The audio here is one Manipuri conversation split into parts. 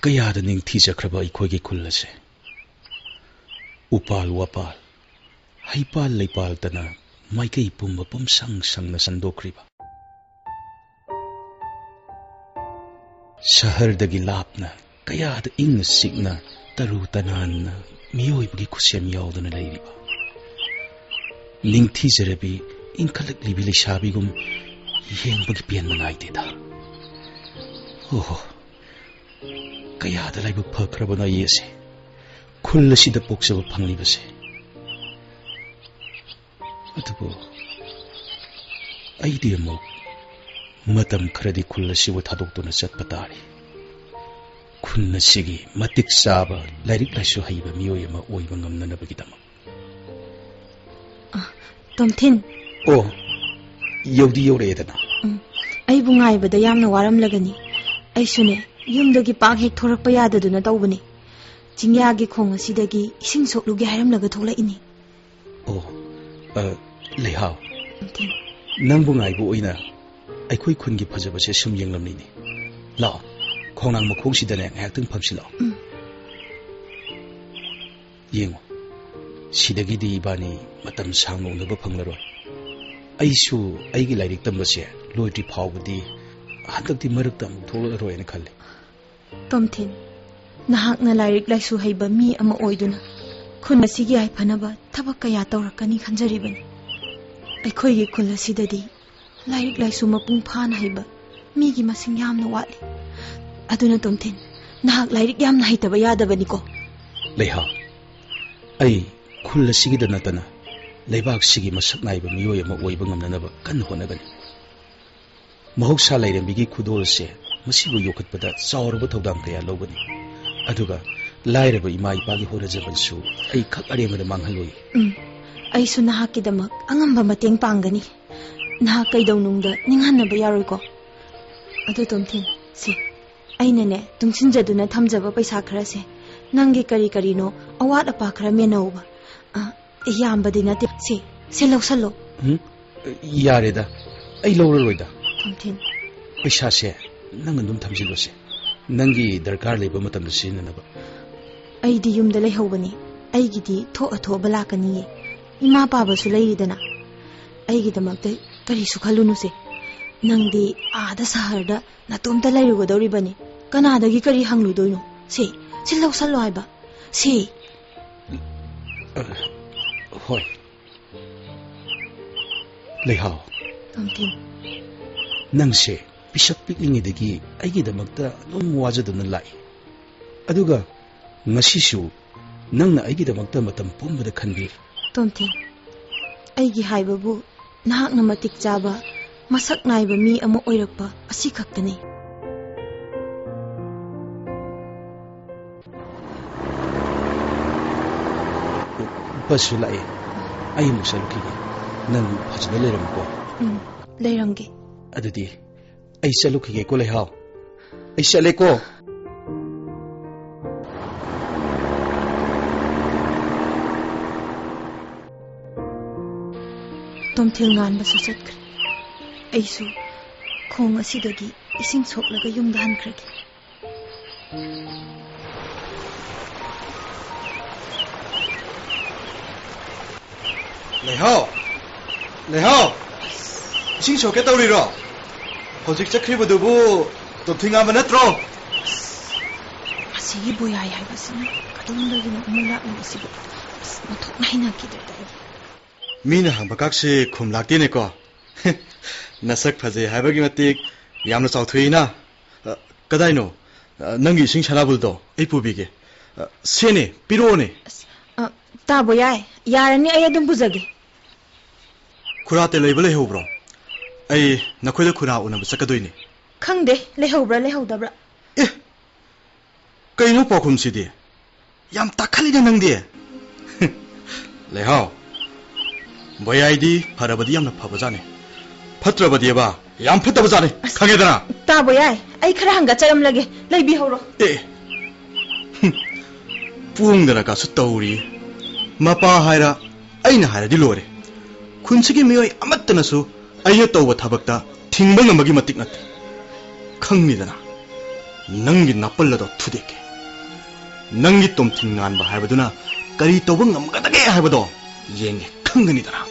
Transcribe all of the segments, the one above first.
ꯀꯌꯥꯗ ꯅꯤꯡꯊꯤꯖꯈ꯭ꯔꯕ ꯑꯩꯈꯣꯏꯒꯤ ꯈꯨꯜ ꯑꯁꯦ ꯎꯄꯥꯜ ꯋꯥꯄꯥꯜ ꯍꯩꯄꯥꯜ ꯂꯩꯄꯥꯜꯇꯅ ꯃꯥꯏꯀꯩ ꯄꯨꯝꯕ ꯄꯨꯝꯁꯪ ꯁꯪꯅ ꯁꯟꯗꯣꯛꯈ꯭ꯔꯤꯕ ꯁꯍꯔꯗꯒꯤ ꯂꯥꯞꯅ ꯀꯌꯥꯗ ꯏꯪꯅ ꯆꯤꯛꯅ ꯇꯔꯨ ꯇꯅꯥꯟꯅ ꯃꯤꯑꯣꯏꯕꯒꯤ ꯈꯨꯠꯁꯦꯝ ꯌꯥꯎꯗꯨꯅ ꯂꯩꯔꯤꯕ ꯅꯤꯡꯊꯤꯖꯔꯕꯤ ꯏꯟꯈꯠꯂꯛꯂꯤꯕꯤ ꯂꯩꯁꯥꯕꯤꯒꯨꯝ ꯌꯦꯡꯕꯒꯤ ꯄꯦꯟꯕ ꯅꯥꯏꯗꯦꯗ ꯑꯣꯍꯣ ꯀꯌꯥꯗ ꯂꯥꯏꯕꯛ ꯐꯈ꯭ꯔꯕꯅꯣ ꯑꯩ ꯑꯁꯦ ꯈꯨꯜ ꯑꯁꯤꯗ ꯄꯣꯛꯆꯕ ꯐꯪꯂꯤꯕꯁꯦ ꯑꯗꯨꯕꯨ ꯑꯩꯗꯤ ꯑꯃꯨꯛ ꯃꯇꯝ ꯈꯔꯗꯤ ꯈꯨꯜ ꯑꯁꯤꯕꯨ ꯊꯥꯗꯣꯛꯇꯨꯅ ꯆꯠꯄ ꯇꯥꯔꯤ ꯈꯨꯜ ꯑꯁꯤꯒꯤ ꯃꯇꯤꯛ ꯆꯥꯕ ꯂꯥꯏꯔꯤꯛ ꯂꯥꯏꯁꯨ ꯍꯩꯕ ꯃꯤꯑꯣꯏ ꯑꯃ ꯑꯣꯏꯕ ꯉꯝꯅꯅꯕꯒꯤꯗꯃꯛ ꯇꯣꯝꯊꯤꯟ ꯑꯣ ꯌꯧꯗꯤ ꯌꯧꯔꯛꯑꯦꯗꯅ ꯑꯩꯕꯨ ꯉꯥꯏꯕꯗ ꯌꯥꯝꯅ ꯋꯥꯔꯝꯂꯒꯅꯤ ꯑꯩꯁꯨꯅꯦ ꯌꯨꯝꯗꯒꯤ ꯄꯥꯛ ꯍꯦꯛ ꯊꯣꯔꯛꯄ ꯌꯥꯗꯗꯨꯅ ꯇꯧꯕꯅꯤ ꯆꯤꯡꯌꯥꯒꯤ ꯈꯣꯡ ꯑꯁꯤꯗꯒꯤ ꯏꯁꯤꯡ ꯁꯣꯛꯂꯨꯒꯦ ꯍꯥꯏꯔꯝꯂꯒ ꯊꯣꯛꯂꯛꯏꯅꯤ ꯑꯣ ꯂꯩꯍꯥꯎ ꯅꯪꯕꯨ ꯉꯥꯏꯕ ꯑꯣꯏꯅ ꯑꯩꯈꯣꯏ ꯈꯨꯟꯒꯤ ꯐꯖꯕꯁꯦ ꯁꯨꯝ ꯌꯦꯡꯂꯝꯂꯤꯅꯤ ꯂꯥꯛꯑꯣ ꯈꯣꯡꯅꯥꯡ ꯃꯈꯣꯡꯁꯤꯗꯅꯦ ꯉꯥꯏꯍꯥꯛꯇꯪ ꯐꯝꯁꯤꯜꯂꯛꯑꯣ ꯌꯦꯡꯉꯣ ꯁꯤꯗꯒꯤꯗꯤ ꯏꯕꯥꯅꯤ ꯃꯇꯝ ꯁꯥꯡꯅ ꯎꯅꯕ ꯐꯪꯂꯔꯣꯏ ꯑꯩꯁꯨ ꯑꯩꯒꯤ ꯂꯥꯏꯔꯤꯛ ꯇꯝꯕꯁꯦ ꯂꯣꯏꯗ꯭ꯔꯤ ꯐꯥꯎꯕꯗꯤ ꯍꯟꯗꯛꯇꯤ ꯃꯔꯛꯇ ꯑꯃꯨꯛ ꯊꯣꯛꯂꯛꯑꯔꯣꯏꯅ ꯈꯜꯂꯤ ꯇꯣꯝꯊꯤꯟ ꯅꯍꯥꯛꯅ ꯂꯥꯏꯔꯤꯛ ꯂꯥꯏꯁꯨ ꯍꯩꯕ ꯃꯤ ꯑꯃ ꯑꯣꯏꯗꯨꯅ ꯈꯨꯟ ꯑꯁꯤꯒꯤ ꯌꯥꯏꯐꯅꯕ ꯊꯕꯛ ꯀꯌꯥ ꯇꯧꯔꯛꯀꯅꯤ ꯈꯟꯖꯔꯤꯕꯅꯤ ꯑꯩꯈꯣꯏꯒꯤ ꯈꯨꯜ ꯑꯁꯤꯗꯗꯤ ꯂꯥꯏꯔꯤꯛ ꯂꯥꯏꯁꯨ ꯃꯄꯨꯡ ꯐꯥꯅ ꯍꯩꯕ ꯃꯤꯒꯤ ꯃꯁꯤꯡ ꯌꯥꯝꯅ ꯋꯥꯠꯂꯤ ꯑꯗꯨꯅ ꯇꯣꯝꯊꯤꯟ ꯅꯍꯥꯛ ꯂꯥꯏꯔꯤꯛ ꯌꯥꯝꯅ ꯍꯩꯇꯕ ꯌꯥꯗꯕꯅꯤꯀꯣ ꯂꯩꯍꯥꯎ ꯑꯩ ꯈꯨꯜ ꯑꯁꯤꯒꯤꯗ ꯅꯠꯇꯅ ꯂꯩꯕꯥꯛꯁꯤꯒꯤ ꯃꯁꯛ ꯅꯥꯏꯕ ꯃꯤꯑꯣꯏ ꯑꯃ ꯑꯣꯏꯕ ꯉꯝꯅꯅꯕ ꯀꯟꯅ ꯍꯣꯠꯅꯒꯅꯤ ꯃꯍꯧꯁꯥ ꯂꯥꯏꯔꯦꯝꯕꯤꯒꯤ ꯈꯨꯗꯣꯜ ꯑꯁꯦ ꯃꯁꯤꯕꯨ ꯌꯣꯛꯈꯠꯄꯗ ꯆꯥꯎꯔꯕ ꯊꯧꯗꯥꯡ ꯀꯌꯥ ꯂꯧꯒꯅꯤ ꯑꯗꯨꯒ ꯂꯥꯏꯔꯕ ꯏꯃꯥ ꯏꯄꯥꯒꯤ ꯍꯣꯠꯅꯖꯃꯟꯁꯨ ꯑꯩ ꯈꯛ ꯑꯔꯦꯝꯕꯗ ꯃꯥꯡꯍꯜꯂꯣꯏ ꯑꯩꯁꯨ ꯅꯍꯥꯛꯀꯤꯗꯃꯛ ꯑꯉꯝꯕ ꯃꯇꯦꯡ ꯄꯥꯡꯒꯅꯤ ꯅꯍꯥꯛ ꯀꯩꯗꯧꯅꯨꯡꯗ ꯅꯤꯡꯍꯟꯅꯕ ꯌꯥꯔꯣꯏꯀꯣ ꯑꯗꯨ ꯇꯣꯝꯊꯤꯟ ꯁꯤ ꯑꯩꯅꯅꯦ ꯇꯨꯡꯁꯤꯟꯖꯗꯨꯅ ꯊꯝꯖꯕ ꯄꯩꯁꯥ ꯈꯔꯁꯦ ꯅꯪꯒꯤ ꯀꯔꯤ ꯀꯔꯤꯅꯣ ꯑꯋꯥꯠ ꯑꯄꯥ ꯈꯔ ꯃꯦꯟꯅꯧꯕ ꯌꯥꯝꯕꯗꯤ ꯅꯠꯇꯦ ꯁꯤ ꯂꯧꯁꯜꯂꯣ ꯌꯥꯔꯦꯗ ꯑꯩ ꯂꯧꯔꯔꯣꯏꯗ ꯇꯣꯝꯊꯤꯟ ꯄꯩꯁꯥꯁꯦ ꯅꯪ ꯑꯗꯨꯝ ꯊꯝꯖꯤꯜꯂꯣꯁꯦ ꯅꯪꯒꯤ ꯗꯔꯀꯥꯔ ꯂꯩꯕ ꯃꯇꯝꯗ ꯁꯤꯖꯤꯟꯅꯅꯕ ꯑꯩꯗꯤ ꯌꯨꯝꯗ ꯂꯩꯍꯧꯕꯅꯤ ꯑꯩꯒꯤꯗꯤ ꯊꯣꯛꯑ ꯊꯣꯛꯑꯕ ꯂꯥꯛꯀꯅꯤꯌꯦ ꯏꯃꯥ ꯄꯥꯕꯁꯨ ꯂꯩꯔꯤꯗꯅ ꯑꯩꯒꯤꯗꯃꯛꯇ ꯀꯔꯤꯁꯨ ꯈꯜꯂꯨꯅꯨꯁꯦ ꯅꯪꯗꯤ ꯑꯥꯗ ꯁꯍꯔꯗ ꯅꯇꯣꯝꯇ ꯂꯩꯔꯨꯒꯗꯧꯔꯤꯕꯅꯤ ꯀꯅꯥꯗꯒꯤ ꯀꯔꯤ ꯍꯪꯂꯨꯗꯣꯏꯅꯣ ꯁꯤ ꯂꯧꯁꯜꯂꯣ ꯍꯥꯏꯕ ꯁꯤ ꯍꯣꯏ ꯂꯩꯍꯥꯎ ꯇꯣꯝꯊꯤꯟ ꯅꯪꯁꯦ ꯄꯤꯁꯛ ꯄꯤꯛꯂꯤꯉꯩꯗꯒꯤ ꯑꯩꯒꯤꯗꯃꯛꯇ ꯑꯗꯨꯝ ꯋꯥꯖꯗꯨꯅ ꯂꯥꯛꯏ ꯑꯗꯨꯒ ꯉꯁꯤꯁꯨ ꯅꯪꯅ ꯑꯩꯒꯤꯗꯃꯛꯇ ꯃꯇꯝ ꯄꯨꯝꯕꯗ ꯈꯟꯕꯤꯔꯤ ꯇꯣꯝꯊꯤꯟ ꯑꯩꯒꯤ ꯍꯥꯏꯕꯕꯨ ꯅꯍꯥꯛꯅ ꯃꯇꯤꯛ ꯆꯥꯕ ꯃꯁꯛ ꯅꯥꯏꯕ ꯃꯤ ꯑꯃ ꯑꯣꯏꯔꯛꯄ ꯑꯁꯤ ꯈꯛꯇꯅꯤ ꯕꯁꯁꯨ ꯂꯥꯛꯑꯦ ꯑꯩ ꯑꯃꯨꯛ ꯆꯠꯂꯨꯈꯤꯒꯦ ꯅꯪ ꯐꯖꯅ ꯂꯩꯔꯝꯃꯨꯀꯣ ꯂꯩꯔꯝꯒꯦ ꯑꯗꯨꯗꯤ ꯑꯩ ꯆꯠꯂꯨꯈꯤꯒꯦꯀꯣ ꯂꯩꯍꯥꯎ ꯑꯩ ꯆꯠꯂꯦꯀꯣ ꯇꯣꯝꯊꯤꯟ ꯉꯥꯟꯕꯁꯨ ꯆꯠꯈ꯭ꯔꯦ ꯑꯩꯁꯨ ꯈꯣꯡ ꯑꯁꯤꯗꯒꯤ ꯏꯁꯤꯡ ꯁꯣꯛꯂꯒ ꯌꯨꯝꯗ ꯍꯟꯈ꯭ꯔꯒꯦ ꯂꯩꯍꯥꯎ ꯏꯁꯤꯡ ꯁꯣꯛꯀꯦ ꯇꯧꯔꯤꯔꯣ ꯍꯧꯖꯤꯛ ꯆꯠꯈ꯭ꯔꯤꯕꯗꯨꯕꯨ ꯇꯣꯝꯊꯤꯟ ꯉꯥꯟꯕ ꯅꯠꯇ꯭ꯔꯣ ꯑꯁꯤꯒꯤ ꯕꯣꯌꯥꯏ ꯍꯥꯏꯕꯁꯤꯅ ꯀꯗꯣꯝꯗꯒꯤꯅꯣ ꯑꯃꯨꯛ ꯂꯥꯛꯂꯤꯕꯁꯤꯕꯨ ꯃꯊꯣꯛꯅ ꯍꯩꯅꯈꯤꯗ꯭ꯔꯦꯗ ꯑꯩ ꯃꯤꯅ ꯍꯪꯕ ꯀꯥꯛꯁꯤ ꯈꯨꯝ ꯂꯥꯛꯇꯦꯅꯦꯀꯣ ꯅꯁꯛ ꯐꯖꯩ ꯍꯥꯏꯕꯒꯤ ꯃꯇꯤꯛ ꯌꯥꯝꯅ ꯆꯥꯎꯊꯣꯛꯏꯅ ꯀꯗꯥꯏꯅꯣ ꯅꯪꯒꯤ ꯏꯁꯤꯡ ꯁꯅꯥꯕꯨꯜꯗꯣ ꯑꯩ ꯄꯨꯕꯤꯒꯦ ꯁꯦꯅꯦ ꯄꯤꯔꯛꯑꯣꯅꯦ ꯇꯥꯕꯣ ꯌꯥꯏ ꯌꯥꯔꯅꯤ ꯑꯩ ꯑꯗꯨꯝ ꯄꯨꯖꯒꯦ ꯈꯨꯔꯥꯇꯦ ꯂꯩꯕ ꯂꯩꯍꯧꯕ꯭ꯔꯣ ꯑꯩ ꯅꯈꯣꯏꯗ ꯈꯨꯔꯥ ꯎꯅꯕ ꯆꯠꯀꯗꯣꯏꯅꯤ ꯈꯪꯗꯦ ꯂꯩꯍꯧꯕ꯭ꯔꯥ ꯂꯩꯍꯧꯗꯕ꯭ꯔꯥ ꯀꯩꯅꯣ ꯄꯥꯎꯈꯨꯝꯁꯤꯗꯤ ꯌꯥꯝ ꯇꯥꯈꯠꯂꯤꯅ ꯅꯪꯗꯤ ꯂꯩꯍꯥꯎ ꯕꯣꯌꯥꯏꯗꯤ ꯐꯔꯕꯗꯤ ꯌꯥꯝꯅ ꯐꯕꯖꯥꯠꯅꯤ ꯐꯠꯇ꯭ꯔꯕꯗꯤꯕ ꯌꯥꯝ ꯐꯠꯇꯕꯖꯥꯠꯅꯤ ꯈꯪꯉꯦꯗꯅ ꯇꯥꯕꯣ ꯌꯥꯏ ꯑꯩ ꯈꯔ ꯍꯪꯒꯠꯆꯔꯝꯂꯒꯦ ꯂꯩꯕꯤꯍꯧꯔꯣ ꯄꯣꯡꯗꯅ ꯀꯥꯁꯨ ꯇꯧꯔꯤ ꯃꯄꯥ ꯍꯥꯏꯔ ꯑꯩꯅ ꯍꯥꯏꯔꯗꯤ ꯂꯣꯏꯔꯦ ꯈꯨꯟꯁꯤꯒꯤ ꯃꯤꯑꯣꯏ ꯑꯃꯠꯇꯅꯁꯨ ꯑꯩꯅ ꯇꯧꯕ ꯊꯕꯛꯇ ꯊꯤꯡꯕ ꯉꯝꯕꯒꯤ ꯃꯇꯤꯛ ꯅꯠꯇꯦ ꯈꯪꯅꯤꯗꯅ ꯅꯪꯒꯤ ꯅꯥꯄꯜꯂꯗꯣ ꯊꯨꯗꯦꯛꯀꯦ ꯅꯪꯒꯤ ꯇꯣꯝꯊꯤꯟ ꯉꯥꯟꯕ ꯍꯥꯏꯕꯗꯨꯅ ꯀꯔꯤ ꯇꯧꯕ ꯉꯝꯒꯗꯒꯦ ꯍꯥꯏꯕꯗꯣ ꯌꯦꯡꯒꯦ ꯈꯪꯒꯅꯤꯗꯅ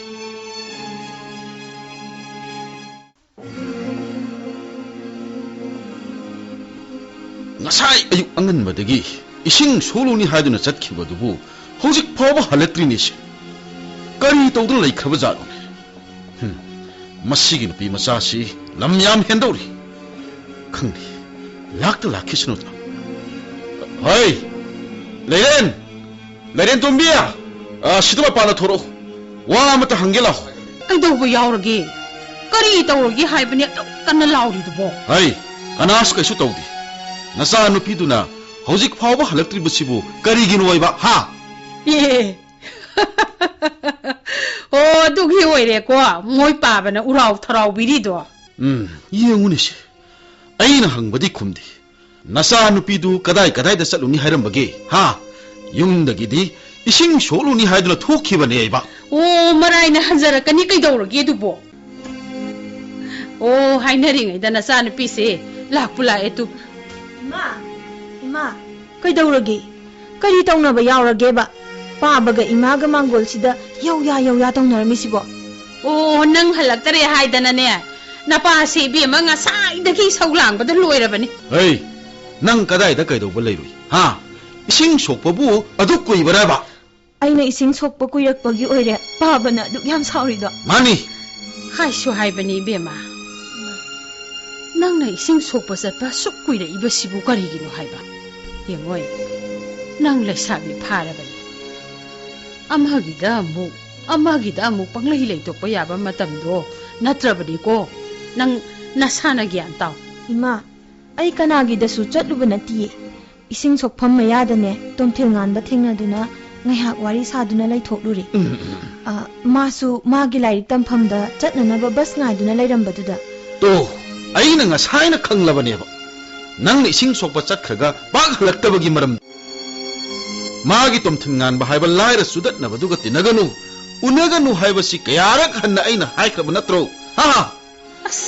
Ngasai ayuk anganbadagi ising soluni haiduna chatkhibadu hojik fawba halattrini se kari tawduna laikhraba jalo masigi nupi macha si lam yam hendori khangni lakta lakhisnu hoi leiren tombia siduma pana thoro wa mata hangela kaidobu yaurage kari tawragi haibani kanna lauri dubo hoi anas kaisu tawdi nasa nupiduna hojik fawba halaktri basibu karigino oiba ha ye oh dugi oire ko moi pabana urau tharau birido yenguni se aina hangbadi khumdi nasa nupidu kadai da chaluni hairambage ha yungdagidi ising soluni haiduna thokhibane aiba oh maraina hanjarakani kaidorage dubo oh hainaring da nasa nupi se lakpula etu Ima, kaidaurage kari tawnaba yaurage ba pabaga imaga mangol sida yau tawnarmisibo oh nang halaktare haidana ne napa se bi ma nga sai dagi saulang bada loirabani hey nang kadai da kaidoba leirui ha ising sokpabu adu kuibaraba aina ising sokpa kuirakpagi oire pabana duk yam saurido mani haishu haibani bema nang na ising sokpa satpa sukkuira ibasibu karigino haiba yengoi nang laisabi pharabani amagida amu panglai leitokpa yaba matamdo natrabani ko nang nasana gyan taw ima ai kanagi dasu chatluba natiye ising sokpham mayadane tomthil nganba thengnaduna ngaiha wari saduna laithokluри masu magi lai tamphamda chatnanaba bus ngaiduna lairambaduda to aina ngasaina khanglabaneba nang ising sokpa chatkhraga bag halaktabagi maram magi tomthil nganba haiba laira sudatnabaduga tinaganu unaganu haibasi kayarak hanna aina haikraba natro ha as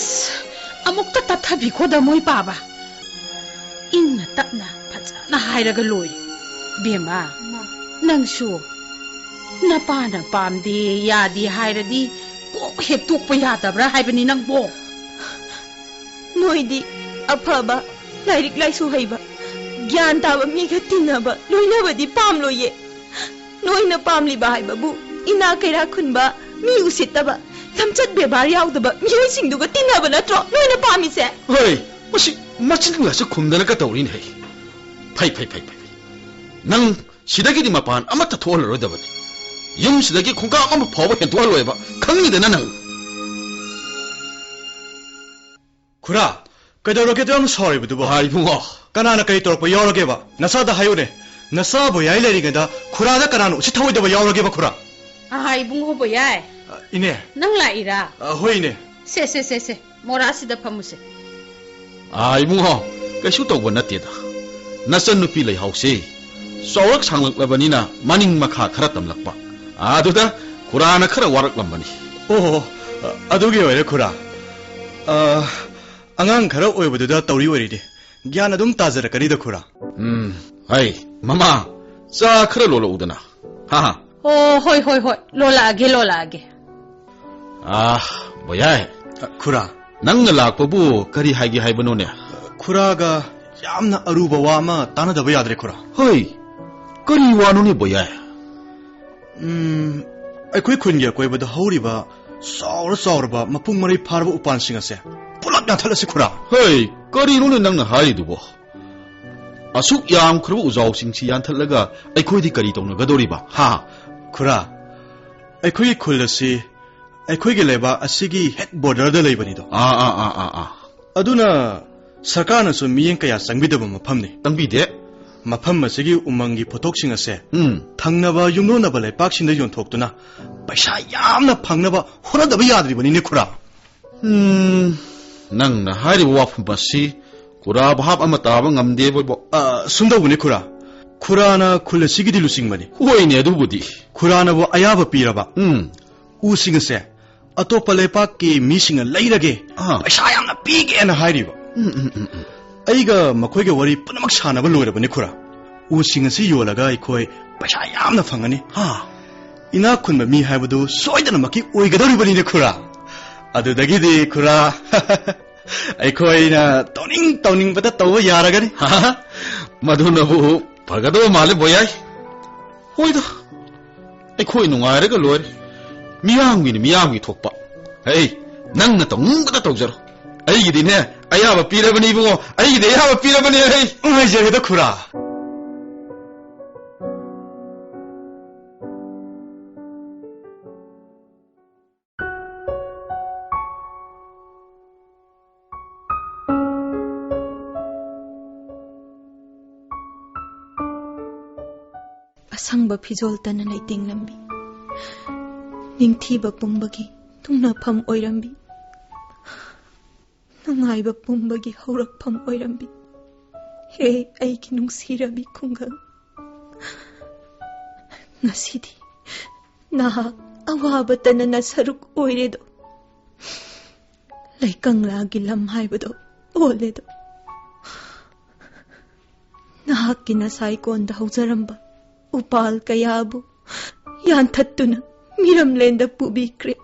amukta tathabi khoda moi paba inna tapna phajana hairaga loi bema nangsu napana pamdi yadi hairadi ko heptokpa yadabra haibani nangbo noidi afaba lairik laisu haiba gyan taba miga tinaba loinabadi pamloye noina pamliba haibabu ina kaira khunba mi usittaba lamchat bebar yaudaba miyoi singduga tinaba natro noina pamise hoi masi machinga se khumdana ka tawrin hai phai nang sidagi di mapan amata thol rodabani yum sidagi khungka am phawa hen thol loiba khangni dana nang khura kaidorage to am sorry budubo hai bungo kanana kai torpa yaurage ba nasa da hayone nasa bo yai leriga da khura da kanana usi thawidaba yaurage ba khura ai bungo bo yai ine nang la ira hoi ine se mora sida phamuse ai bungo kaisu tawba nateda nasan nupi lei hause sawrak sanglaklabanina maning makha khara tamlakpa aduda khurana khara waraklambani oh adugi oire khura angang khara oibaduda tawri oiridi gyan adum tajarakani da khura hai mama cha khara lolo udana ha oh hoi lola age boyai khura nang lakpabu kari haigi haibano ne khura ga yamna aruba wa ma tanadaba yadre khura hoi kari wanu ne boyai akhoi khunge koibada horiba saurba mapung mari pharba upan singa se pulak na thalasi khura hoi kari nu ne nang na hari dubo asuk yam khru ujaw singsi yan thalaga akhoi di kari tawna gadoriba ha khura akhoi khulasi akhoi ge leba asigi head border da leibani do aduna sarkana su miyeng kaya sangbidaba mafamni tangbide mafam asigi umangi photok singa se thangnaba yumnonaba leipak sinda yonthokduna paisa yamna phangnaba horadaba yadribani ne khura nang na hari wafam basi khura bhab ama taba ngamde bo sumdabuni khurana khulasi di lusingmani hoine adubudi khurana bo ayaba piraba u singa se atopa leipak ke mi singa leirage paisa yamna pige na hairiba ꯑꯩꯒ ꯃꯈꯣꯏꯒ ꯋꯥꯔꯤ ꯄꯨꯝꯅꯃꯛ ꯁꯥꯟꯅꯕ ꯂꯣꯏꯔꯕꯅꯤ ꯈꯨꯔꯥ ꯎꯁꯤꯡ ꯑꯁꯤ ꯌꯣꯜꯂꯒ ꯑꯩꯈꯣꯏ ꯄꯩꯁꯥ ꯌꯥꯝꯅ ꯐꯪꯒꯅꯤ ꯏꯅꯥꯛ ꯈꯨꯟꯕ ꯃꯤ ꯍꯥꯏꯕꯗꯨ ꯁꯣꯏꯗꯅꯃꯛꯀꯤ ꯑꯣꯏꯒꯗꯧꯔꯤꯕꯅꯤꯅꯦ ꯈꯨꯔꯥ ꯑꯗꯨꯗꯒꯤꯗꯤ ꯈꯨꯔꯥ ꯑꯩꯈꯣꯏꯅ ꯇꯧꯅꯤꯡꯕꯗ ꯇꯧꯕ ꯌꯥꯔꯒꯅꯤ ꯃꯗꯨꯅꯕꯨ ꯐꯒꯗꯕ ꯃꯥꯜꯂꯦ ꯕꯣꯌꯥꯏ ꯍꯣꯏꯗ ꯑꯩꯈꯣꯏ ꯅꯨꯡꯉꯥꯏꯔꯒ ꯂꯣꯏꯔꯦ ꯃꯤꯌꯥꯝꯒꯤꯅꯤ ꯃꯤꯌꯥꯝꯒꯤ ꯊꯣꯛꯄ ꯍꯩ ꯅꯪꯅ ꯇꯧꯅꯤꯡꯕꯗ ꯇꯧꯖꯔꯣ ꯑꯩꯒꯤꯗꯤꯅꯦ ꯑꯌꯥꯕ ꯄꯤꯔꯕꯅꯤ ꯏꯕꯨꯡꯉꯣ ꯑꯩꯒꯤꯗꯤ ꯑꯌꯥꯕ ꯄꯤꯔꯕꯅꯤ ꯍꯩ ꯅꯨꯡꯉꯥꯏꯖꯔꯦꯗ ꯈꯨꯔꯥ ꯑꯁꯪꯕ ꯐꯤꯖꯣꯜ ꯇꯅ ꯂꯩꯇꯦꯡꯂꯝꯕꯤ ꯅꯤꯡꯊꯤꯕ ꯄꯨꯝꯕꯒꯤ ꯊꯨꯡꯅꯐꯝ ꯑꯣꯏꯔꯝꯕꯤ ꯅꯨꯡꯉꯥꯏꯕ ꯄꯨꯝꯕꯒꯤ ꯍꯧꯔꯛꯐꯝ ꯑꯣꯏꯔꯝꯕꯤ ꯍꯦ ꯑꯩꯒꯤ ꯅꯨꯡꯁꯤꯔꯕꯤ ꯈꯨꯡꯒꯪ ꯉꯁꯤꯗꯤ ꯅꯍꯥꯛ ꯑꯋꯥꯕꯇꯅ ꯅꯁꯔꯨꯛ ꯑꯣꯏꯔꯦꯗꯣ ꯂꯩꯀꯪꯂꯥꯒꯤ ꯂꯝ ꯍꯥꯏꯕꯗꯣ ꯑꯣꯜꯂꯦꯗꯣ ꯅꯍꯥꯛꯀꯤ ꯅꯁꯥꯏꯀꯣꯟꯗ ꯍꯧꯖꯔꯝꯕ ꯎꯄꯥꯜ ꯀꯌꯥꯕꯨ ꯌꯥꯟꯊꯠꯇꯨꯅ ꯃꯤꯔꯝꯂꯦꯟꯗ ꯄꯨꯕꯤꯈ꯭ꯔꯦ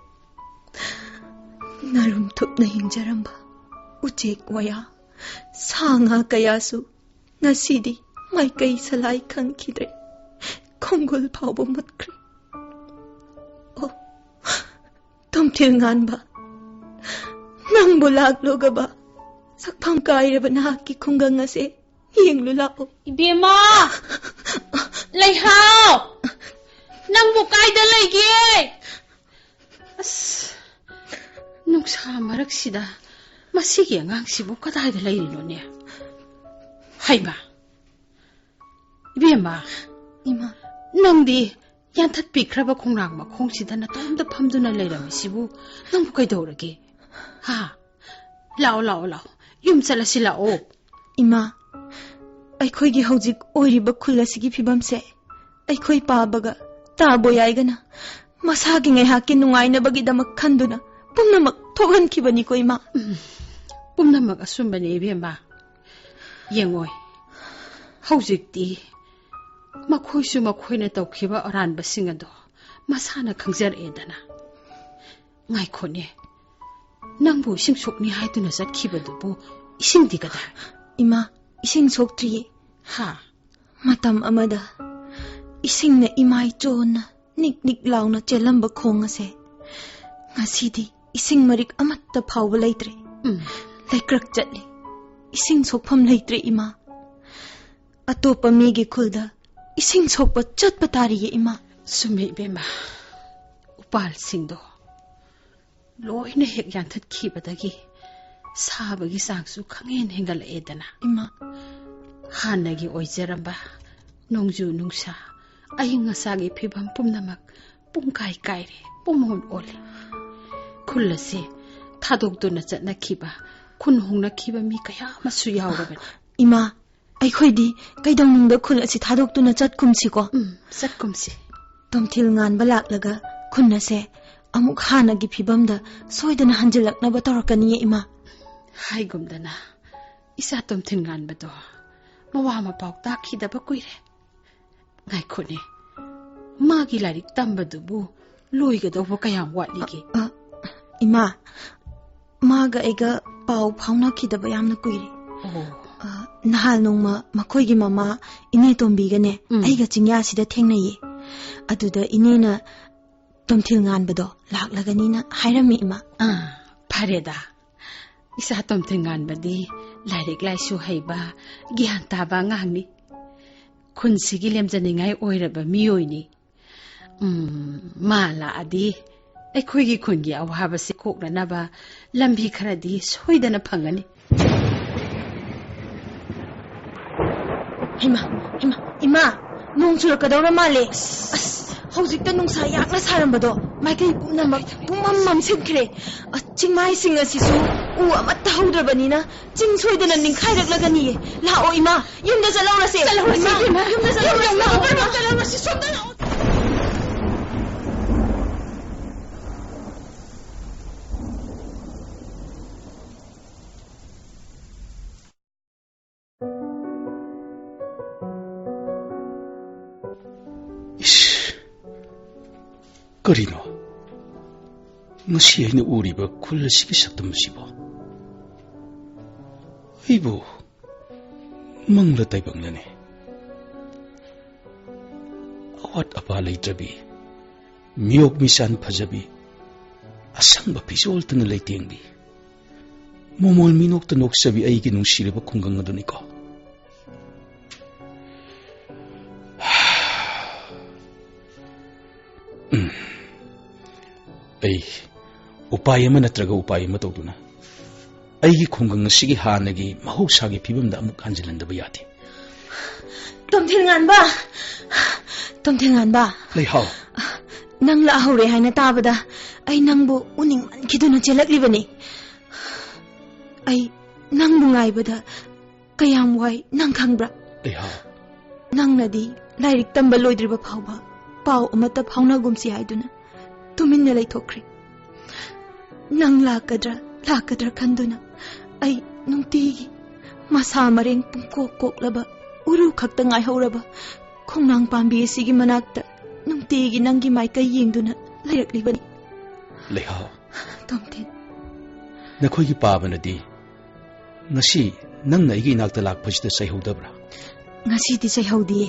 ꯅꯔꯨꯝ ꯊꯨꯞꯅ ꯍꯤꯡꯖꯔꯝꯕ ꯎꯆꯦꯛ ꯋꯥꯌꯥ ꯁꯥ ꯉꯥ ꯀꯌꯥꯁꯨ ꯉꯁꯤꯗꯤ ꯃꯥꯏꯀꯩ ꯁꯂꯥꯏ ꯈꯪꯈꯤꯗ꯭ꯔꯦ ꯈꯣꯡꯒꯨꯜ ꯐꯥꯎꯕ ꯃꯨꯠꯈ꯭ꯔꯦ ꯑꯣ ꯇꯣꯝꯊꯤꯜ ꯉꯥꯟꯕ ꯅꯪꯕꯨ ꯂꯥꯛꯂꯨꯒꯕ ꯁꯛꯐꯝ ꯀꯥꯏꯔꯕ ꯅꯍꯥꯛꯀꯤ ꯈꯨꯡꯒꯪ ꯑꯁꯦ ꯌꯦꯡꯂꯨ ꯂꯥꯛꯑꯣ 이베마! ꯂꯩꯍꯥꯎ! ꯅꯪꯕꯨ ꯀꯥꯏꯗ ꯂꯩꯒꯦ? ꯑꯁ ꯅꯨꯡꯁꯥ ꯃꯔꯛꯁꯤꯗ ꯃꯁꯤꯒꯤ ꯑꯉꯥꯡꯁꯤꯕꯨ ꯀꯗꯥꯏꯗ ꯂꯩꯔꯤꯅꯣꯅꯦ? ꯍꯩꯃꯥ! 이베마! 이마! ꯅꯪꯗꯤ ꯌꯥꯟꯊꯠꯄꯤꯈ꯭ꯔꯕ ꯈꯣꯡꯅꯥꯡ ꯃꯈꯣꯡꯁꯤꯗ ꯅꯇꯣꯝꯇ ꯐꯝꯗꯨꯅ ꯂꯩꯔꯝꯃꯤꯁꯤꯕꯨ ꯅꯪꯕꯨ ꯀꯩꯗꯧꯔꯒꯦ? ꯍꯥ? ꯂꯥꯛꯑꯣ. ꯌꯨꯝ ꯆꯠꯂꯁꯤ ꯂꯥꯛꯑꯣ. 이마! ꯑꯩꯈꯣꯏꯒꯤ ꯍꯧꯖꯤꯛ ꯑꯣꯏꯔꯤꯕ ꯈꯨꯜ ꯑꯁꯤꯒꯤ ꯐꯤꯕꯝꯁꯦ ꯑꯩꯈꯣꯏ ꯄꯥꯕꯒ ꯇꯥꯕꯣꯌꯥꯏꯒꯅ ꯃꯁꯥꯒꯤ ꯉꯥꯏꯍꯥꯛꯀꯤ ꯅꯨꯡꯉꯥꯏꯅꯕꯒꯤꯗꯃꯛ ꯈꯟꯗꯨꯅ ꯄꯨꯝꯅꯃꯛ ꯊꯣꯛꯍꯟꯈꯤꯕꯅꯤꯀꯣ ꯏꯃꯥ ꯄꯨꯝꯅꯃꯛ ꯑꯁꯨꯝꯕꯅꯤ ꯏꯕꯦꯝꯃ ꯌꯦꯡꯉꯣꯏ ꯍꯧꯖꯤꯛꯇꯤ ꯃꯈꯣꯏꯁꯨ ꯃꯈꯣꯏꯅ ꯇꯧꯈꯤꯕ ꯑꯔꯥꯟꯕꯁꯤꯡ ꯑꯗꯣ ꯃꯁꯥꯅ ꯈꯪꯖꯔꯛꯑꯦꯗꯅ ꯉꯥꯏꯈꯣꯅꯦ ꯅꯪꯕꯨ ꯏꯁꯤꯡ ꯁꯣꯛꯅꯤ ꯍꯥꯏꯗꯨꯅ ꯆꯠꯈꯤꯕꯗꯨꯕꯨ 이싱디 그다. 이마, 이싱 속트리. 하. 마담 아마다. 이싱네 이마이 쪼나 닉닉 라우나 젤람바 콩아세. ngasi디 이싱 머릭 아마따 파우바 레이트레. 레크락 잣리. 이싱 속팜 레이트레 이마. 아토빠 미기 쿨다. 이싱 속바 잣바 다리에 이마. 수메 베마. 우팔싱도. 로이네 핵 얀թꯠ 키바다기. 사버기 쌍수 강엔 행갈에다나. 이마. 하나기 오이제람바. 농주 농사. 아잉아사기 피밤 뿜나막. 뿜가이 까이레. 뿜혼 올레. 쿨라세. 타독도나 잣나 키바. 쿤홍나 키바 미카야 마수 야오라베. 이마. 아이코이디 까이당능다 쿨라시 타독도나 잣쿰시고. 잣쿰시. 톰틸 ngan balak 쿤나세. amuk hanagi phibamda soidana hanjilaknaba torakani ima haigumdana isa tomthin ngan bado mawa ma pauk takhidaba kuire ngaikhone magi larik tambadubu loigadawba kayam watlige ima maga ega pau phauna khidaba yamna kuire nahal nongma makoigi mama ine tombigane aiga chingya sida thengnaye aduda inena tomthil ngan bado laklaganina hairami ima phareda isa tomthil ngan badi lairik laisu heiba gyan taba ngangni khunsigi lemjaningai oiraba miyoini mala adi ꯑꯩꯈꯣꯏꯒꯤ ꯈꯨꯟꯒꯤ ꯑꯋꯥꯕꯁꯤ ꯀꯣꯛꯅꯅꯕ ꯂꯝꯕꯤ ꯈꯔꯗꯤ ꯁꯣꯏꯗꯅ ꯐꯪꯒꯅꯤ ꯏꯃꯥ ꯅꯣꯡ ꯆꯨꯔꯛꯀꯗꯧꯔ ꯃꯥꯜꯂꯦ ꯑꯁ ꯍꯧꯖꯤꯛꯇ ꯅꯨꯡꯁꯥ ꯌꯥꯛꯅ ꯁꯥꯔꯝꯕꯗꯣ ꯃꯥꯏꯀꯩ ꯄꯨꯝꯅꯃꯛ ꯄꯨꯡꯃꯝ ꯃꯝꯁꯤꯟꯈ꯭ꯔꯦ ꯆꯤꯡꯃꯥꯏꯁꯤꯡ ꯑꯁꯤꯁꯨ ꯎ ꯑꯃꯠꯇ ꯍꯧꯗ꯭ꯔꯕꯅꯤꯅ ꯆꯤꯡ ꯁꯣꯏꯗꯅ ꯅꯤꯡꯈꯥꯏꯔꯛꯂꯒꯅꯤꯌꯦ ꯂꯥꯛꯑꯣ ꯏꯃꯥ ꯌꯨꯝꯗ ꯆꯠꯍꯧꯔꯁꯦ ꯌꯨꯝꯗ ꯆꯠꯍꯧꯔꯁꯤ ꯁꯣꯝꯗ ꯂꯥꯛꯑꯣ ꯀꯔꯤꯅꯣ ꯉꯁꯤ ꯑꯩꯅ ꯎꯔꯤꯕ ꯈꯨꯜ ꯑꯁꯤꯒꯤ ꯁꯛꯇꯝ ꯑꯁꯤꯕꯣ ꯑꯩꯕꯨ ꯃꯪꯂ ꯇꯥꯏꯕꯪꯂꯅꯤ ꯑꯋꯥꯠ ꯑꯄꯥ ꯂꯩꯇ꯭ꯔꯕꯤ ꯃꯤꯌꯣꯛ ꯃꯤꯁꯥꯟ ꯐꯖꯕꯤ ꯑꯁꯪꯕ ꯐꯤꯖꯣꯜꯇꯅ ꯂꯩꯇꯦꯡꯕꯤ ꯃꯣꯃꯣꯜ ꯃꯤꯅꯣꯛꯇ ꯅꯣꯛꯆꯕꯤ ꯑꯩꯒꯤ ꯅꯨꯡꯁꯤꯔꯕ ꯈꯨꯡꯒꯪ ꯑꯗꯨꯅꯤꯀꯣ ꯑꯩ ꯎꯄꯥꯏ ꯑꯃ ꯅꯠꯇ꯭ꯔꯒ ꯎꯄꯥꯏ ꯑꯃ ꯇꯧꯗꯨꯅ ꯑꯩꯒꯤ ꯈꯨꯡꯒꯪ ꯑꯁꯤꯒꯤ ꯍꯥꯟꯅꯒꯤ ꯃꯍꯧꯁꯥꯒꯤ ꯐꯤꯕꯝꯗ ꯑꯃꯨꯛ ꯍꯟꯖꯤꯜꯍꯟꯗꯕ ꯌꯥꯗꯦ ꯇꯣꯝꯊꯤꯟꯉꯥꯟꯕ ꯂꯩꯍꯥꯎ ꯅꯪ ꯂꯥꯛꯍꯧꯔꯦ ꯍꯥꯏꯅ ꯇꯥꯕꯗ ꯑꯩ ꯅꯪꯕꯨ ꯎꯅꯤꯡꯃꯟꯈꯤꯗꯨꯅ ꯆꯦꯜꯂꯛꯂꯤꯕꯅꯤ ꯑꯩ ꯅꯪꯕꯨ ꯉꯥꯏꯕꯗ ꯀꯌꯥꯝ ꯋꯥꯏ ꯅꯪ ꯈꯪꯕ꯭ꯔꯥ ꯂꯩꯍꯥꯎ ꯅꯪꯅꯗꯤ ꯂꯥꯏꯔꯤꯛ ꯇꯝꯕ ꯂꯣꯏꯗ꯭ꯔꯤꯕ ꯐꯥꯎꯕ ꯄꯥꯎ ꯑꯃꯠꯇ ꯐꯥꯎꯅꯒꯨꯝꯁꯤ ꯍꯥꯏꯗꯨꯅ ꯇꯨꯃꯤꯟꯅ ꯂꯩꯊꯣꯛꯈ꯭ꯔꯦ ꯅꯪ ꯂꯥꯛꯀꯗ꯭ꯔꯥ ꯈꯟꯗꯨꯅ ꯑꯩ ꯅꯨꯡꯇꯤꯒꯤ ꯃꯁꯥ ꯃꯔꯦꯡ ꯄꯨꯡꯀꯣꯛ ꯀꯣꯛꯂꯕ ꯎꯔꯨ ꯈꯛꯇ ꯉꯥꯏꯍꯧꯔꯕ ꯈꯣꯡꯅꯥꯡ ꯄꯥꯝꯕꯤ ꯑꯁꯤꯒꯤ ꯃꯅꯥꯛꯇ ꯅꯨꯡꯇꯤꯒꯤ ꯅꯪꯒꯤ ꯃꯥꯏꯀꯩ ꯌꯦꯡꯗꯨꯅ ꯂꯩꯔꯛꯂꯤꯕꯅꯤ ꯂꯩꯍꯥꯎ ꯇꯣꯝꯊꯤꯟ ꯅꯈꯣꯏꯒꯤ ꯄꯥꯕꯅꯗꯤ ꯉꯁꯤ ꯅꯪꯅ ꯑꯩꯒꯤ ꯏꯅꯥꯛꯇ ꯂꯥꯛꯄꯁꯤꯗ ꯆꯩꯍꯧꯗꯕ꯭ꯔꯥ ꯉꯁꯤꯗꯤ ꯆꯩꯍꯧꯗꯤꯌꯦ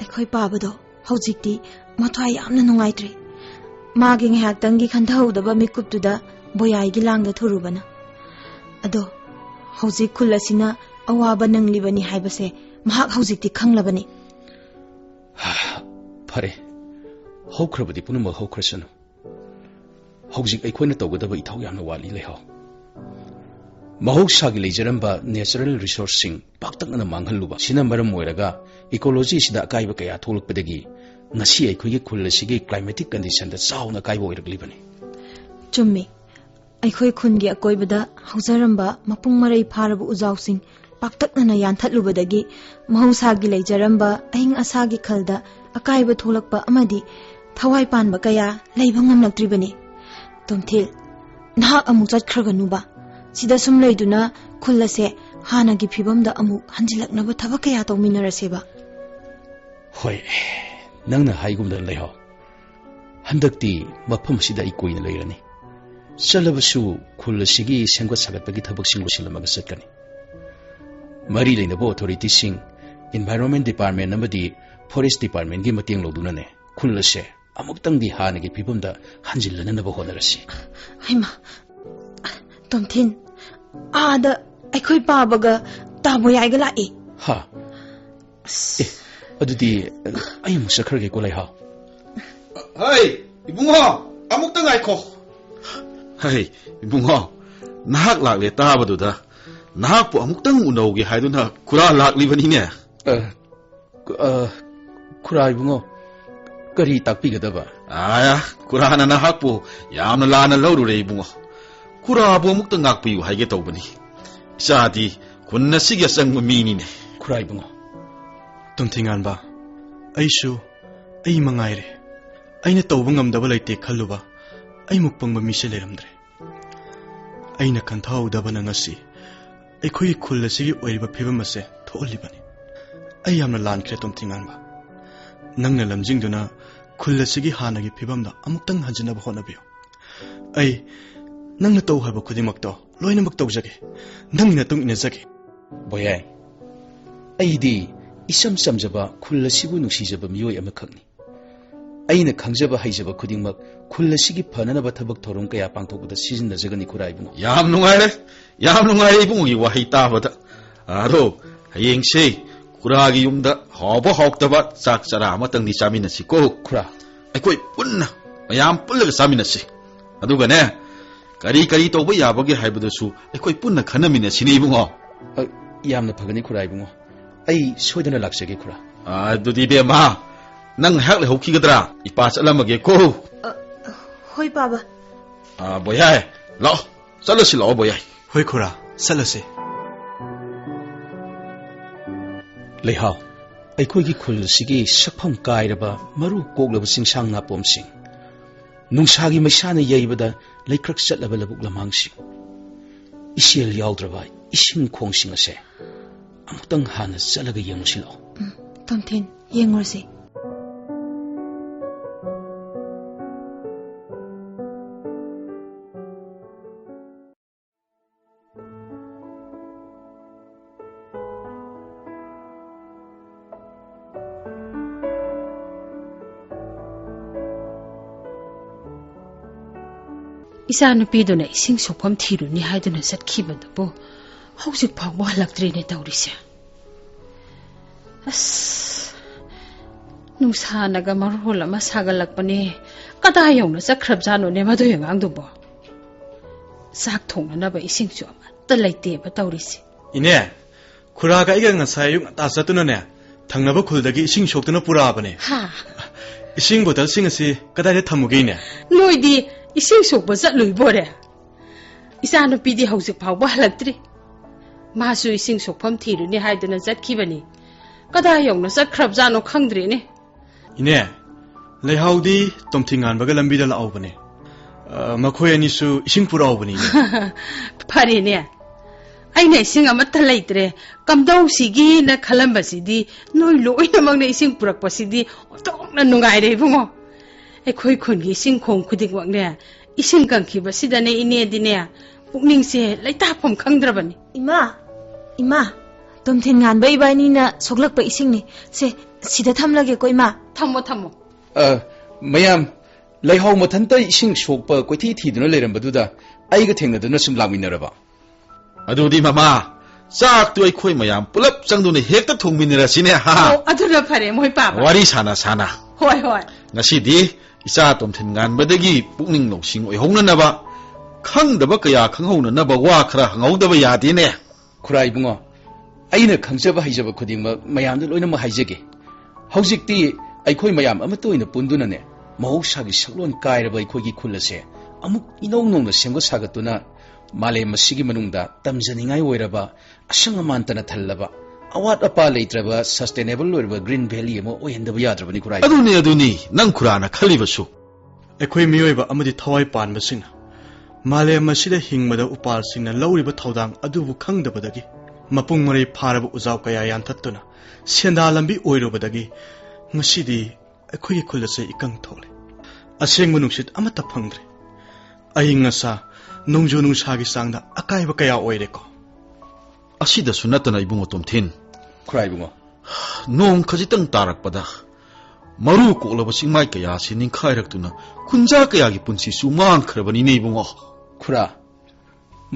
ꯑꯩꯈꯣꯏ ꯄꯥꯕꯗꯣ ꯍꯧꯖꯤꯛꯇꯤ ꯃꯊ꯭ꯋꯥꯏ ꯌꯥꯝꯅ ꯅꯨꯡꯉꯥꯏꯇ꯭ꯔꯦ ꯃꯥꯒꯤ ꯉꯥꯏꯍꯥꯛꯇꯪꯒꯤ ꯈꯟꯊꯍꯧꯗꯕ ꯃꯤꯀꯨꯞꯇꯨꯗ ꯕꯣꯌꯥꯏꯒꯤ ꯂꯥꯡꯗ ꯊꯨꯔꯨꯕꯅ ꯑꯗꯣ ꯍꯧꯖꯤꯛ ꯈꯨꯜ ꯑꯁꯤꯅ ꯑꯋꯥꯕ ꯅꯪꯂꯤꯕꯅꯤ ꯍꯥꯏꯕꯁꯦ ꯃꯍꯥꯛ ꯍꯧꯖꯤꯛꯇꯤ ꯈꯪꯂꯕꯅꯤ ꯐꯔꯦ ꯍꯧꯈ꯭ꯔꯕꯗꯤ ꯄꯨꯝꯅꯃꯛ ꯍꯧꯈ꯭ꯔꯁꯅꯨ ꯍꯧꯖꯤꯛ ꯑꯩꯈꯣꯏꯅ ꯇꯧꯒꯗꯕ ꯏꯊꯧ ꯌꯥꯝꯅ ꯋꯥꯠꯂꯤ ꯂꯩꯍꯥꯎ ꯃꯍꯧꯁꯥꯒꯤ ꯂꯩꯖꯔꯝꯕ ꯅꯦꯆꯔꯦꯜ ꯔꯤꯁꯣꯔꯁꯁꯤꯡ ꯄꯥꯛꯇꯛꯅꯅ ꯃꯥꯡꯍꯜꯂꯨꯕ ꯁꯤꯅ ꯃꯔꯝ ꯑꯣꯏꯔꯒ ꯏꯀꯣꯂꯣꯖꯤꯁꯤꯗ ꯑꯀꯥꯏꯕ ꯀꯌꯥ ꯊꯣꯛꯂꯛꯄꯗꯒꯤ ꯉꯁꯤ ꯑꯩꯈꯣꯏꯒꯤ ꯈꯨꯜ ꯑꯁꯤꯒꯤ ꯀ꯭ꯂꯥꯏꯃꯦꯇꯤꯛ ꯀꯟꯗꯤꯁꯟꯗ ꯆꯥꯎꯅ ꯑꯀꯥꯏꯕ ꯑꯣꯏꯔꯛꯂꯤꯕꯅꯤ ꯆꯨꯝꯃꯤ ꯑꯩꯈꯣꯏ ꯈꯨꯟꯒꯤ ꯑꯀꯣꯏꯕꯗ ꯍꯧꯖꯔꯝꯕ ꯃꯄꯨꯡ ꯃꯔꯩ ꯐꯥꯔꯕ ꯎꯖꯥꯎꯁꯤꯡ ꯄꯥꯛꯇꯛꯅꯅ ꯌꯥꯟꯊꯠꯂꯨꯕꯗꯒꯤ ꯃꯍꯧꯁꯥꯒꯤ ꯂꯩꯖꯔꯝꯕ ꯑꯏꯪ ꯑꯁꯥꯒꯤ ꯈꯜꯗ ꯑꯀꯥꯏꯕ ꯊꯣꯛꯂꯛꯄ ꯑꯃꯗꯤ ꯊꯋꯥꯏ ꯄꯥꯟꯕ ꯀꯌా ꯂꯩꯕ ꯉꯝꯂꯛꯇ꯭ꯔꯤꯕꯅꯤ ꯇꯣꯝꯊꯤꯜ ꯅꯍꯥꯛ ꯑꯃꯨꯛ ꯆꯠꯈ꯭ꯔꯒꯅꯨꯕ ꯁꯤꯗ ꯁꯨꯝ ꯂꯩꯗꯨꯅ ꯈꯨꯜ ꯑꯁꯦ ꯍꯥꯟꯅꯒꯤ ꯐꯤꯕꯝꯗ ꯑꯃꯨꯛ ꯍꯟꯖꯤꯜꯂꯛꯅꯕ ꯊꯕꯛ ꯀꯌꯥ ꯇꯧꯃꯤꯟꯅꯔꯁꯦꯕ ꯍꯣꯏ ꯅꯪꯅ ꯍꯥꯏꯒꯨꯝꯗꯅ ꯂꯩꯍꯥꯎ ꯍꯟꯗꯛꯇꯤ ꯃꯐꯝ ꯑꯁꯤꯗ ꯑꯩ ꯀꯨꯏꯅ ꯂꯩꯔꯅꯤ ꯆꯠꯂꯕꯁꯨ ꯈꯨꯜ ꯑꯁꯤꯒꯤ ꯁꯦꯝꯒꯠ ꯁꯥꯒꯠꯄꯒꯤ ꯊꯕꯛꯁꯤꯡ ꯂꯣꯏꯁꯤꯜꯂꯝꯃꯒ ꯆꯠꯀꯅꯤ ꯃꯔꯤ ꯂꯩꯅꯕ ꯑꯣꯊꯣꯔꯤꯇꯤꯁꯤꯡ ꯏꯟꯚꯥꯏꯔꯣꯟꯃꯦꯟ ꯗꯤꯄꯥꯔꯠꯃꯦꯟ ꯑꯃꯗꯤ ꯐꯣꯔꯦꯁꯠ ꯗꯤꯄꯥꯔꯠꯃꯦꯟꯒꯤ ꯃꯇꯦꯡ ꯂꯧꯗꯨꯅꯅꯦ ꯈꯨꯜ ꯑꯁꯦ ꯑꯃꯨꯛꯇꯪꯗꯤ ꯍꯥꯟꯅꯒꯤ ꯐꯤꯕꯝꯗ ꯍꯟꯖꯤꯜꯂꯅꯅꯕ ꯍꯣꯠꯅꯔꯁꯤ ꯍꯩꯃꯥ ꯇꯣꯝꯊꯤꯟ ꯑꯥꯗ ꯑꯩꯈꯣꯏ ꯄꯥꯕꯒ ꯇꯥꯕꯣꯌꯥꯏꯒ ꯂꯥꯛꯏ ꯍꯥ ꯑꯗꯨꯗꯤ ꯑꯩ ꯑꯃꯨꯛ ꯆꯠꯈ꯭ꯔꯒꯦꯀꯣ ꯂꯩꯍꯥꯎ ꯍꯩ ꯏꯕꯨꯡꯉꯣ ꯑꯃꯨꯛꯇ ꯉꯥꯏꯈꯣ ꯍꯩ ꯏꯕꯨꯡꯉꯣ ꯅꯍꯥꯛ ꯂꯥꯛꯂꯦ ꯇꯥꯕꯗꯨꯗ ꯅꯍꯥꯛꯄꯨ ꯑꯃꯨꯛꯇꯪ ꯎꯅꯧꯒꯦ ꯍꯥꯏꯗꯨꯅ ꯈꯨꯔꯥ ꯂꯥꯛꯂꯤꯕꯅꯤꯅꯦ ꯈꯨꯔꯥ ꯏꯕꯨꯡꯉꯣ ꯀꯔꯤ ꯇꯥꯛꯄꯤꯒꯗꯕ ꯈꯨꯔꯥꯅ ꯅꯍꯥꯛꯄꯨ ꯌꯥꯝꯅ ꯂꯥꯟꯅ ꯂꯧꯔꯨꯔꯦ ꯏꯕꯨꯡꯉꯣ ꯈꯨꯔꯥꯕꯨ ꯑꯃꯨꯛꯇ ꯉꯥꯛꯄꯤꯌꯨ ꯍꯥꯏꯒꯦ ꯇꯧꯕꯅꯤ ꯏꯆꯥꯗꯤ ꯈꯨꯟ ꯑꯁꯤꯒꯤ ꯑꯆꯪꯕ ꯃꯤꯅꯤꯅꯦ ꯈꯨꯔꯥ ꯏꯕꯨꯡꯉꯣ ꯇꯣꯝꯊꯤꯉꯥꯟꯕ ꯑꯩꯁꯨ ꯑꯩ ꯃꯉꯥꯏꯔꯦ ꯑꯩꯅ ꯇꯧꯕ ꯉꯝꯗꯕ ꯂꯩꯇꯦ ꯈꯜꯂꯨꯕ ꯑꯩꯃꯨꯛ ꯄꯪꯕ ꯃꯤꯁꯦ ꯂꯩꯔꯝꯗ꯭ꯔꯦ ꯑꯩꯅ ꯈꯟꯊꯍꯧꯗꯕꯅ ꯉꯁꯤ ꯑꯩꯈꯣꯏꯒꯤ ꯈꯨꯜ ꯑꯁꯤꯒꯤ ꯑꯣꯏꯔꯤꯕ ꯐꯤꯕꯝ ꯑꯁꯦ ꯊꯣꯛꯍꯜꯂꯤꯕꯅꯤ ꯑꯩ ꯌꯥꯝꯅ ꯂꯥꯟꯈ꯭ꯔꯦ ꯇꯣꯝꯊꯤꯉꯥꯟꯕ ꯅꯪꯅ ꯂꯝꯖꯤꯡꯗꯨꯅ ꯈꯨꯜ ꯑꯁꯤꯒꯤ ꯍꯥꯟꯅꯒꯤ ꯐꯤꯕꯝꯗ ꯑꯃꯨꯛꯇꯪ ꯍꯟꯖꯤꯟꯅꯕ ꯍꯣꯠꯅꯕꯤꯌꯨ ꯑꯩ ꯅꯪꯅ ꯇꯧ ꯍꯥꯏꯕ ꯈꯨꯗꯤꯡꯃꯛꯇꯣ ꯂꯣꯏꯅꯃꯛ ꯇꯧꯖꯒꯦ ꯅꯪꯒꯤ ꯃꯇꯨꯡ ꯏꯟꯅꯖꯒꯦ ꯕꯣꯌꯥꯏ ꯑꯩꯗꯤ ꯏꯆꯝ ꯆꯝꯖꯕ ꯈꯨꯜ ꯑꯁꯤꯕꯨ ꯅꯨꯡꯁꯤꯖꯕ ꯃꯤꯑꯣꯏ ꯑꯃꯈꯛꯅꯤ ꯑꯩꯅ ꯈꯪꯖꯕ ꯍꯩꯖꯕ ꯈꯨꯗꯤꯡꯃꯛ ꯈꯨꯜ ꯑꯁꯤꯒꯤ ꯐꯅꯅꯕ ꯊꯕꯛ ꯊꯧꯔꯝ ꯀꯌా ꯄꯥꯡꯊꯣꯛꯄꯗ ꯁꯤꯖꯤꯟꯅꯖꯒꯅꯤ ꯈꯨꯔꯥ ꯏꯕꯨꯡꯉꯣ ꯌꯥꯝ ꯅꯨꯡꯉꯥꯏꯔꯦ ꯏꯕꯨꯡꯉꯣꯒꯤ ꯋꯥꯍꯩ ꯇꯥꯕꯗ ꯑꯗꯣ ꯍꯌꯦꯡꯁꯦ ꯈꯨꯔꯥꯒꯤ ꯌꯨꯝꯗ ꯍꯥꯎꯕ ꯍꯥꯎꯇꯕ ꯆꯥꯛ ꯆꯔꯥ ꯑꯃꯇꯪꯗꯤ ꯆꯥꯃꯤꯟꯅꯁꯤꯀꯣ ꯈꯨꯔꯥ ꯑꯩꯈꯣꯏ ꯄꯨꯟꯅ ꯃꯌꯥꯝ ꯄꯨꯜꯂꯒ ꯆꯥꯃꯤꯟꯅꯁꯤ ꯑꯗꯨꯒꯅꯦ ꯀꯔꯤ ꯇꯧꯕ ꯌꯥꯕꯒꯦ ꯍꯥꯏꯕꯗꯨꯁꯨ ꯑꯩꯈꯣꯏ ꯄꯨꯟꯅ ꯈꯟꯅꯃꯤꯟꯅꯁꯤꯅꯦ ꯏꯕꯨꯡꯉꯣ ꯌꯥꯝꯅ ꯐꯒꯅꯤ ꯈꯨꯔꯥ ꯏꯕꯨꯡꯉꯣ ꯑꯩ ꯁꯣꯏꯗꯅ ꯂꯥꯛꯆꯒꯦ ꯈꯨꯔꯥ ꯑꯗꯨꯗꯤ ꯕꯦꯝꯃ ꯅꯪ ꯉꯥꯏꯍꯥꯛ ꯂꯩꯍꯧꯈꯤꯒꯗ꯭ꯔꯥ ꯏꯄꯥ ꯆꯠꯂꯝꯃꯒꯦꯀꯣ ꯍꯣꯏ ꯄꯥꯕ ꯕꯣꯌꯥꯏ ꯂꯥꯛꯑꯣ ꯆꯠꯂꯁꯤ ꯂꯥꯛꯑꯣ ꯕꯣꯌꯥꯏ ꯍꯣꯏ ꯈꯨꯔꯥ ꯆꯠꯂꯁꯤ ꯂꯩꯍꯥꯎ ꯑꯩꯈꯣꯏꯒꯤ ꯈꯨꯜ ꯑꯁꯤꯒꯤ ꯁꯛꯐꯝ ꯀꯥꯏꯔꯕ ꯃꯔꯨ ꯀꯣꯛꯂꯕ ꯆꯤꯡꯁꯥꯡ ꯅꯥꯄꯣꯝꯁꯤꯡ ꯅꯨꯡꯁꯥꯒꯤ ꯃꯩꯁꯥꯅ ꯌꯩꯕꯗ ꯂꯩꯀ꯭ꯔꯛ ꯆꯠꯂꯕ ꯂꯧꯕꯨꯛ ꯂꯝꯍꯥꯡꯁꯤꯡ ꯏꯆꯦꯜ ꯌꯥꯎꯗ꯭ꯔꯕ ꯏꯁꯤꯡ ꯈꯣꯡꯁꯤꯡ ꯑꯁꯦ ꯑꯃꯨꯛꯇꯪ ꯍꯥꯟꯅ ꯆꯠꯂꯒ ꯌꯦꯡꯉꯨꯁꯤ ꯂꯥꯛꯑꯣ ꯇꯣꯝꯊꯤꯟ ꯌꯦꯡꯉꯨꯔꯁꯤ Isa nupiduna ising sokfam thiruni haiduna satkhibadabu hauzik phawba halaktrine tawrise. As nungsanaga marhol ama sagalakpani kada yongna sakhrabjano ne madu yangangdubo. Sak thongnaba ising chu amatta leiteba tawrise. Ine khuraga iga ngasai yung atasatuna ne thangnaba khuldagi ising soktuna purabane. Ha. Ising bottle sing asi kadai thamuge ne. Noidi ising sokba chatlui bore. Isa nupidi hauzik phawba halaktri. Masu ising sokfam thiruni haiduna satkhibani. Kada yongna sakhrabjano khangdrine. Ine leihaudi tomthingan baga lambi da laubane. Makhoi ani su ising puraubani. Pharine. Aina ising amatta leitre kamdau sigi na khalambasidi noi loinamakna ising purakpasidi otokna nungai re bungo. Ekhoi khungi ising khong khudingwakne ising kangkhibasidane ine dine pukningse leitapam khangdrabani. Ima tomthin ngan bai bai ni na soklak pa ising ni se sida thamlage ko ima thammo mayam leihau mathanta ising sokpa koithi thiduna leirambaduna aiga thengnaduna sum lagminaraba. Adudi mama sak tu ai khoi mayam pulap changduna hekta thongminira sine ha. Aduna phare moi papa. Wari sana. Hoi. Ngasidi isa tomthin ngan badagi pukning noksing oi hongnanaba khangdaba kaya khanghonanaba wa khara hangaudaba yadine. Khurai bungo aina khangjaba haijaba khudingma mayamda loinama haijage. Haujikti aikhoi mayam amatoina punduna ne mahousagi saklon kairaba aikhoi khulase amuk inong semga sagatuna male masigi manungda tamjaningai oiraba asangamantana thallaba awat apa leitraba sustainable oiraba green valley amo ohendaba yadrabani kurai. Aduni nang khurana khalibasu. Ekhoi miyoiba amadi thawai panba sing male masida hingmada upal singna lawriba thawdang adubu khangdabadagi mapung mari pharaba ujaw kaya yantattuna senda lambi oirobadagi ngasidi ekhoi khulase ikang thole aseng munungsit amata phangdre aingasa nongjo nungsagi sangda akaiba kaya oireko asida sunatana ibungo tomthin kurai bungo nong khajitang tarakpada maru kolaba singmai kaya sining khairaktuna kunja kaya gi punsi sumang khrabani nei bungo khura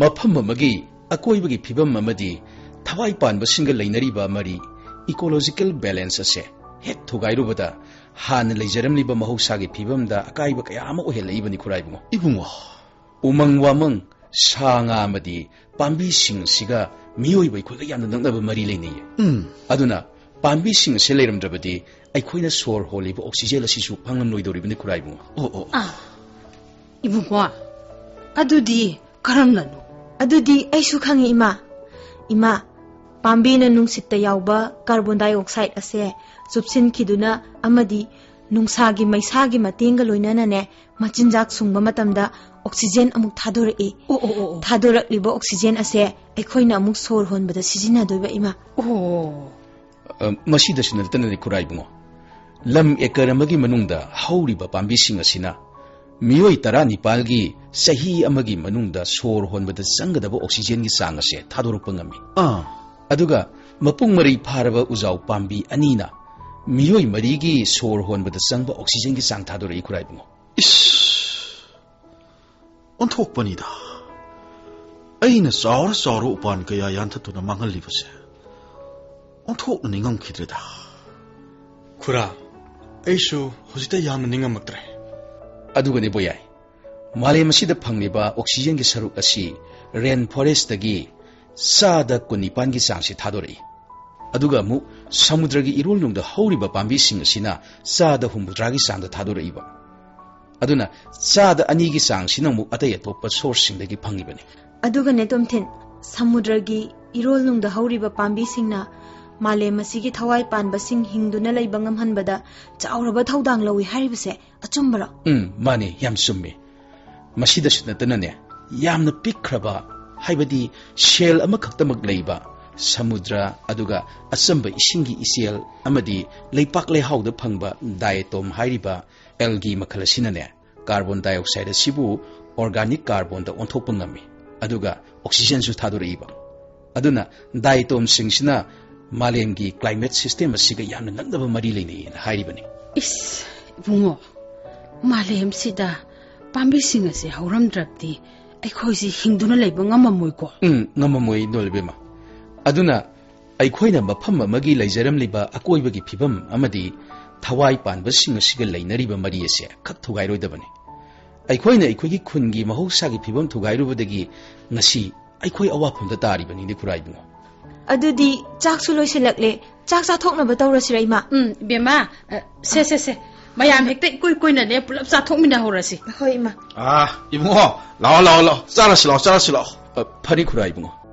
mafam amagi akoibagi phibam amadi thawai panba singa leinariba mari ecological balance ase het thugairubada han leijaramliba mahousagi phibamda akaiba kaya ama ohelaibani kurai bungo ibungo umang wamang sanga amadi pambi sing siga miyoibai khoiga yamna nangnaba mari leinei aduna pambi sing se leiramdrabadi aikhoina sor holiba oxygen asisu phangam loidoribani kurai bungo ibungo adudi karamnanu adudi aisu khangi ima pambina nungsitta yauba carbon dioxide ase subsin khiduna amadi nungsagi maisagi matenga loinana ne machinjak sungba matamda oxygen amuk thadorei thadorak liba oxygen ase aikhoina amuk sor honbada sijina doiba ima masida sinatana ni kurai bungo lam ekar amagi manungda hauriba pambi sing asina miyoi tara nipalgi sahi amagi manungda sor honbada sangadaba oxygen gi sang ase thadoruk pangami aduga mapung mari pharaba ujaw pambi anina miyoi marigi sor honbada sangba oxygen gi sang thadorei kurai bungo onthokpanida aina saura upan kaya yantatuna mangalibase onthokna ningam khidreda khura aisu hojita yamna ningamaktre aduga ne boyai male masida phangliba oxygen gi saruk asi rain forest dagi sada kunipan gi sangsi thadorei aduga mu samudra gi irul nungda hauriba pambi sing asina sada humudra gi sangda thadorei ba aduna sada ani gi sang sinang mu atay atoppa source sing dagi phangibani aduga ne tomthin samudra gi irol nungda hauriba pambi singna male masigi thawai panba sing hingduna leiba ngamhanbada chauraba thaudang lawi haribase achumbara mani yam summi masida sunatana ne yamna pikhraba haibadi shell ama khaktamak leiba samudra aduga asamba isingi isel amadi leipak leihauda phangba diatom hairiba algae makhalasina ne carbon dioxide sibu organic carbon da onthokpa ngami aduga oxygen su thadoreiba aduna diatom singsina malemgi climate system asiga yamna nagdaba mari leinei na hairibani bungo malem sida ꯄꯥꯝꯕꯤꯁꯤꯡ ꯑꯁꯤ ꯍꯧꯔꯝꯗ꯭ꯔꯕꯗꯤ ꯑꯩꯈꯣꯏꯁꯤ ꯍꯤꯡꯗꯨꯅ ꯂꯩꯕ ꯉꯝꯃꯝꯃꯣꯏꯀꯣ ꯉꯝꯃꯝꯃꯣꯏ ꯅꯣꯜꯕꯦꯝꯃ ꯑꯗꯨꯅ ꯑꯩꯈꯣꯏꯅ ꯃꯐꯝ ꯑꯃꯒꯤ ꯂꯩꯖꯔꯝꯂꯤꯕ ꯑꯀꯣꯏꯕꯒꯤ ꯐꯤꯕꯝ ꯑꯃꯗꯤ ꯊꯋꯥꯏ ꯄꯥꯟꯕꯁꯤꯡ ꯑꯁꯤꯒ ꯂꯩꯅꯔꯤꯕ ꯃꯔꯤ ꯑꯁꯤ ꯈꯛ ꯊꯨꯒꯥꯏꯔꯣꯏꯗꯕꯅꯤ ꯑꯩꯈꯣꯏꯅ ꯑꯩꯈꯣꯏꯒꯤ ꯈꯨꯟꯒꯤ ꯃꯍꯧꯁꯥꯒꯤ ꯐꯤꯕꯝ ꯊꯨꯒꯥꯏꯔꯨꯕꯗꯒꯤ ꯉꯁꯤ ꯑꯩꯈꯣꯏ ꯑꯋꯥꯐꯝꯗ ꯇꯥꯔꯤꯕꯅꯤꯅꯦ ꯈꯨꯔꯥꯏꯕꯨꯡꯉꯣ ꯑꯗꯨꯗꯤ ꯆꯥꯛꯁꯨ ꯂꯣꯏꯁꯤꯜꯂꯛꯂꯦ ꯆꯥꯛ ꯆꯥꯊꯣꯛꯅꯕ ꯇꯧꯔꯁꯤꯔ ꯏꯃꯥ ꯏꯕꯦꯝꯃ ꯁꯦ ꯃꯌꯥꯝ ꯍꯦꯛꯇ ꯏꯀꯨꯏ ꯀꯨꯏꯅꯅꯦ ꯄꯨꯂꯞ ꯆꯥꯊꯣꯛꯃꯤꯟꯅꯍꯧꯔꯁꯤ ꯍꯣꯏ ꯏꯃꯥ ꯏꯕꯨꯡꯉꯣ ꯂꯥꯛꯑꯣ ꯆꯥꯔꯁꯤ ꯂꯥꯛꯑꯣ ꯐꯅꯤ ꯈꯨꯔꯥꯏꯕꯨꯡꯉꯣ